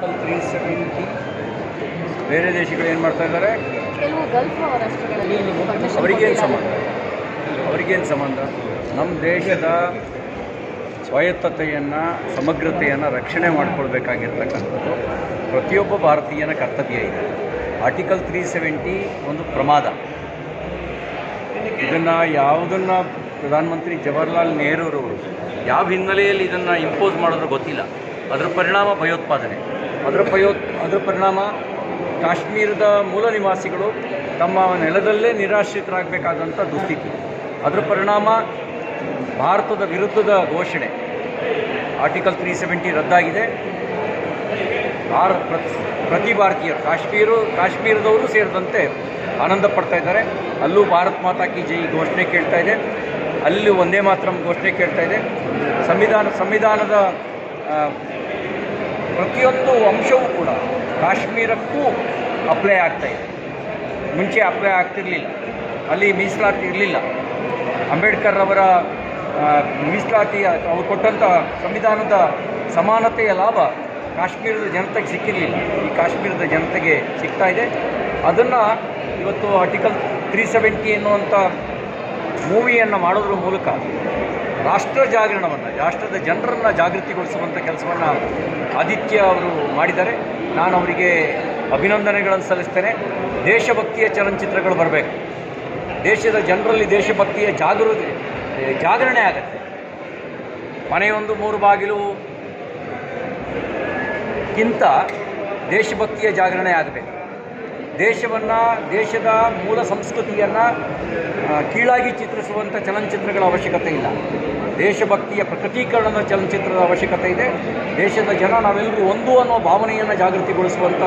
370 ಬೇರೆ ದೇಶಗಳು ಏನು ಮಾಡ್ತಾ ಇದ್ದಾರೆ? ಕೆಲವು ಗಲ್ಫ್ ರಾಷ್ಟ್ರಗಳಲ್ಲಿ ಅವರಿಗೇನು ಸಂಬಂಧ? ನಮ್ಮ ದೇಶದ ಸ್ವಾಯತ್ತತೆಯನ್ನು, ಸಮಗ್ರತೆಯನ್ನು ರಕ್ಷಣೆ ಮಾಡಿಕೊಳ್ಬೇಕಾಗಿರ್ತಕ್ಕಂಥದ್ದು ಪ್ರತಿಯೊಬ್ಬ ಭಾರತೀಯನ ಕರ್ತವ್ಯ ಇದೆ. ಆರ್ಟಿಕಲ್ 370 ಒಂದು ಪ್ರಮಾದ. ಇದನ್ನು ಯಾವುದನ್ನು ಪ್ರಧಾನಮಂತ್ರಿ ಜವಾಹರ್ಲಾಲ್ ನೆಹರೂರವರು ಯಾವ ಹಿನ್ನೆಲೆಯಲ್ಲಿ ಇದನ್ನು ಇಂಪೋಸ್ ಮಾಡಿದ್ರು ಗೊತ್ತಿಲ್ಲ. ಅದರ ಪರಿಣಾಮ ಭಯೋತ್ಪಾದನೆ, ಅದರ ಪರಿಣಾಮ ಕಾಶ್ಮೀರದ ಮೂಲ ನಿವಾಸಿಗಳು ತಮ್ಮ ನೆಲದಲ್ಲೇ ನಿರಾಶ್ರಿತರಾಗಬೇಕಾದಂಥ ದುಸ್ಥಿತಿ, ಅದರ ಪರಿಣಾಮ ಭಾರತದ ವಿರುದ್ಧದ ಘೋಷಣೆ. ಆರ್ಟಿಕಲ್ 370 ರದ್ದಾಗಿದೆ. ಪ್ರತಿ ಭಾರತೀಯರು, ಕಾಶ್ಮೀರದವರು ಸೇರಿದಂತೆ ಆನಂದ ಪಡ್ತಾ ಇದ್ದಾರೆ. ಅಲ್ಲೂ ಭಾರತ್ ಮಾತಾ ಕಿ ಜೈ ಘೋಷಣೆ ಕೇಳ್ತಾ ಇದೆ, ಅಲ್ಲಿ ಒಂದೇ ಮಾತ್ರ ಘೋಷಣೆ ಕೇಳ್ತಾ ಇದೆ. ಸಂವಿಧಾನದ ಪ್ರತಿಯೊಂದು ಅಂಶವೂ ಕೂಡ ಕಾಶ್ಮೀರಕ್ಕೂ ಅಪ್ಲೈ ಆಗ್ತಾ ಇದೆ. ಮುಂಚೆ ಅಪ್ಲೈ ಆಗ್ತಿರಲಿಲ್ಲ, ಅಲ್ಲಿ ಮೀಸಲಾತಿ ಇರಲಿಲ್ಲ. ಅಂಬೇಡ್ಕರ್ ಅವರ ಮೀಸಲಾತಿ, ಅವರು ಕೊಟ್ಟಂಥ ಸಂವಿಧಾನದ ಸಮಾನತೆಯ ಲಾಭ ಕಾಶ್ಮೀರದ ಜನತೆಗೆ ಸಿಕ್ಕಿರಲಿಲ್ಲ. ಈ ಕಾಶ್ಮೀರದ ಜನತೆಗೆ ಸಿಗ್ತಾ ಇದೆ. ಅದನ್ನು ಇವತ್ತು ಆರ್ಟಿಕಲ್ 370 ಎನ್ನುವಂಥ ಮೂವಿಯನ್ನು ಮಾಡೋದ್ರ ಮೂಲಕ ರಾಷ್ಟ್ರ ಜಾಗರಣವನ್ನು, ರಾಷ್ಟ್ರದ ಜನರನ್ನು ಜಾಗೃತಿಗೊಳಿಸುವಂಥ ಕೆಲಸವನ್ನು ಆದಿತ್ಯ ಅವರು ಮಾಡಿದ್ದಾರೆ. ನಾನು ಅವರಿಗೆ ಅಭಿನಂದನೆಗಳನ್ನು ಸಲ್ಲಿಸ್ತೇನೆ. ದೇಶಭಕ್ತಿಯ ಚಲನಚಿತ್ರಗಳು ಬರಬೇಕು. ದೇಶದ ಜನರಲ್ಲಿ ದೇಶಭಕ್ತಿಯ ಜಾಗರಣೆ ಆಗುತ್ತೆ. ಮನೆಯೊಂದು ಮೂರು ಬಾಗಿಲು ಗಿಂತ ದೇಶಭಕ್ತಿಯ ಜಾಗರಣೆ ಆಗಬೇಕು. ದೇಶದ ಮೂಲ ಸಂಸ್ಕೃತಿಯನ್ನು ಕೀಳಾಗಿ ಚಿತ್ರಿಸುವಂಥ ಚಲನಚಿತ್ರಗಳ ಅವಶ್ಯಕತೆ ಇಲ್ಲ. ದೇಶಭಕ್ತಿಯ ಪ್ರಕಟೀಕರಣದ ಚಲನಚಿತ್ರದ ಅವಶ್ಯಕತೆ ಇದೆ. ದೇಶದ ಜನ ನಾವೆಲ್ಲರೂ ಒಂದು ಅನ್ನೋ ಭಾವನೆಯನ್ನು ಜಾಗೃತಿಗೊಳಿಸುವಂಥ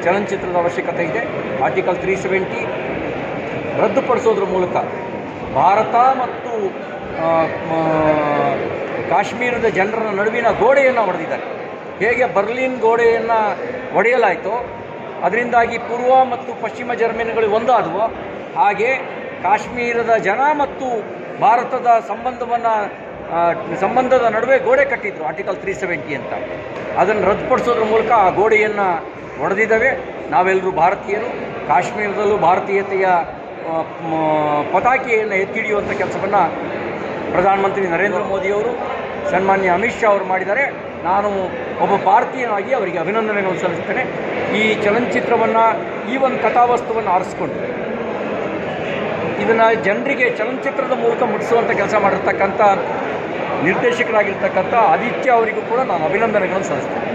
ಚಲನಚಿತ್ರದ ಅವಶ್ಯಕತೆ ಇದೆ. ಆರ್ಟಿಕಲ್ 370 ರದ್ದುಪಡಿಸೋದ್ರ ಮೂಲಕ ಭಾರತ ಮತ್ತು ಕಾಶ್ಮೀರದ ಜನರ ನಡುವಿನ ಗೋಡೆಯನ್ನು ಒಡೆದಿದ್ದಾರೆ. ಹೇಗೆ ಬರ್ಲಿನ್ ಗೋಡೆಯನ್ನು ಒಡೆಯಲಾಯಿತೋ, ಅದರಿಂದಾಗಿ ಪೂರ್ವ ಮತ್ತು ಪಶ್ಚಿಮ ಜರ್ಮನಿಗಳು ಒಂದಾದವು, ಹಾಗೆ ಕಾಶ್ಮೀರದ ಜನ ಮತ್ತು ಭಾರತದ ಸಂಬಂಧದ ನಡುವೆ ಗೋಡೆ ಕಟ್ಟಿದ್ರು ಆರ್ಟಿಕಲ್ 370 ಅಂತ. ಅದನ್ನು ರದ್ದುಪಡಿಸೋದ್ರ ಮೂಲಕ ಆ ಗೋಡೆಯನ್ನು ಒಡೆದಿದ್ದಾವೆ. ನಾವೆಲ್ಲರೂ ಭಾರತೀಯರು. ಕಾಶ್ಮೀರದಲ್ಲೂ ಭಾರತೀಯತೆಯ ಪತಾಕೆಯನ್ನು ಎತ್ತಿಡಿಯುವಂಥ ಕೆಲಸವನ್ನು ಪ್ರಧಾನಮಂತ್ರಿ ನರೇಂದ್ರ ಮೋದಿಯವರು, ಸನ್ಮಾನ್ಯ ಅಮಿತ್ ಶಾ ಅವರು ಮಾಡಿದ್ದಾರೆ. ನಾನು ಒಬ್ಬ ಭಾರತೀಯನಾಗಿ ಅವರಿಗೆ ಅಭಿನಂದನೆಗಳನ್ನು ಸಲ್ಲಿಸ್ತೇನೆ. ಈ ಚಲನಚಿತ್ರವನ್ನು, ಈ ಒಂದು ಕಥಾವಸ್ತುವನ್ನು ಆರಿಸ್ಕೊಂಡು ಇದನ್ನು ಜನರಿಗೆ ಚಲನಚಿತ್ರದ ಮೂಲಕ ಮುಟ್ಟಿಸುವಂಥ ಕೆಲಸ ಮಾಡಿರ್ತಕ್ಕಂಥ ನಿರ್ದೇಶಕರಾಗಿರ್ತಕ್ಕಂಥ ಆದಿತ್ಯ ಅವರಿಗೂ ಕೂಡ ನಾನು ಅಭಿನಂದನೆಗಳನ್ನು ಸಲ್ಲಿಸ್ತೇನೆ.